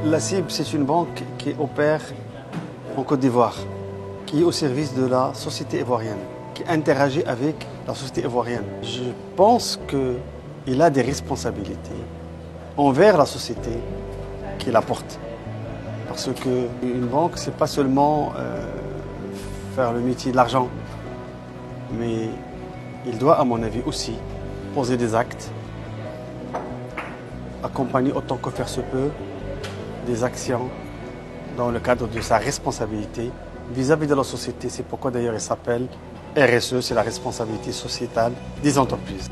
La CIB, c'est une banque qui opère en Côte d'Ivoire, qui est au service de la société ivoirienne, qui interagit avec la société ivoirienne. Je pense qu'il a des responsabilités envers la société qu'il apporte. Parce qu'une banque, ce n'est pas seulement faire le métier de l'argent, mais il doit, à mon avis, aussi poser des actes, accompagner autant que faire se peut des actions dans le cadre de sa responsabilité vis-à-vis de la société. C'est pourquoi d'ailleurs il s'appelle RSE, c'est la responsabilité sociétale des entreprises.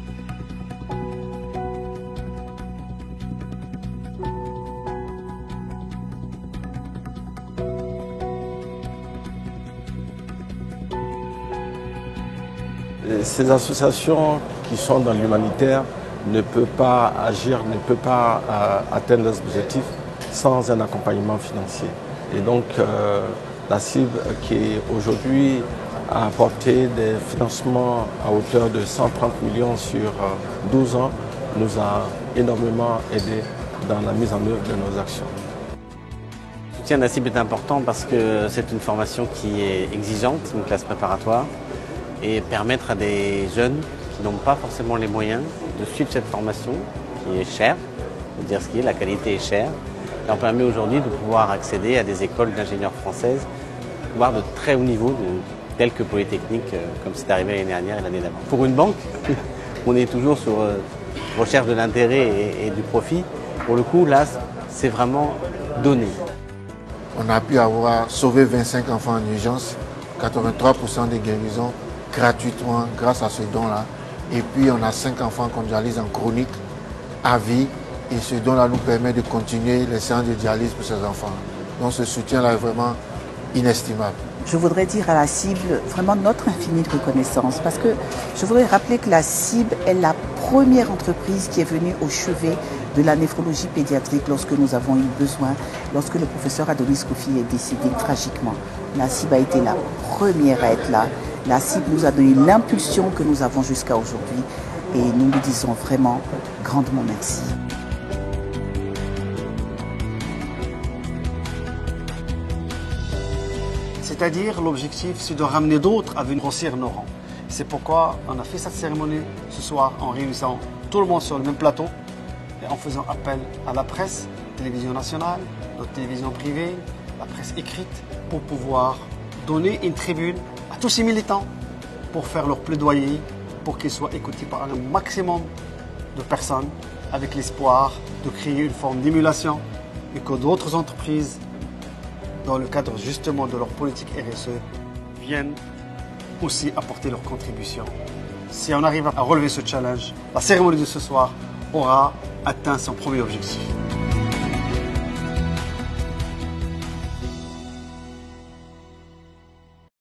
Ces associations qui sont dans l'humanitaire ne peuvent pas agir, ne peuvent pas atteindre leurs objectifs sans un accompagnement financier. Et donc la CIB qui aujourd'hui a apporté des financements à hauteur de 130 millions sur 12 ans nous a énormément aidé dans la mise en œuvre de nos actions. Le soutien de la CIB est important parce que c'est une formation qui est exigeante, une classe préparatoire, et permettre à des jeunes qui n'ont pas forcément les moyens de suivre cette formation qui est chère, il faut dire ce qui est, la qualité est chère. Et on permet aujourd'hui de pouvoir accéder à des écoles d'ingénieurs françaises, voire de très haut niveau, telles que Polytechnique, comme c'est arrivé l'année dernière et l'année d'avant. Pour une banque, on est toujours sur recherche de l'intérêt et du profit. Pour le coup, là, c'est vraiment donné. On a pu avoir sauvé 25 enfants en urgence, 83% des guérisons gratuitement grâce à ce don-là. Et puis on a 5 enfants qu'on dialyse en chronique à vie. Et ce don-là nous permet de continuer les séances de dialyse pour ces enfants. Donc ce soutien-là est vraiment inestimable. Je voudrais dire à la CIB vraiment notre infinie reconnaissance parce que je voudrais rappeler que la CIB est la première entreprise qui est venue au chevet de la néphrologie pédiatrique lorsque nous avons eu besoin, lorsque le professeur Adonis Kofi est décédé tragiquement. La CIB a été la première à être là. La CIB nous a donné l'impulsion que nous avons jusqu'à aujourd'hui et nous lui disons vraiment grandement merci. C'est-à-dire, l'objectif, c'est de ramener d'autres à venir grossir nos rangs. C'est pourquoi on a fait cette cérémonie ce soir en réunissant tout le monde sur le même plateau et en faisant appel à la presse, télévision nationale, notre télévision privée, la presse écrite, pour pouvoir donner une tribune à tous ces militants pour faire leur plaidoyer, pour qu'ils soient écoutés par un maximum de personnes avec l'espoir de créer une forme d'émulation et que d'autres entreprises, dans le cadre justement de leur politique RSE, viennent aussi apporter leur contribution. Si on arrive à relever ce challenge, la cérémonie de ce soir aura atteint son premier objectif.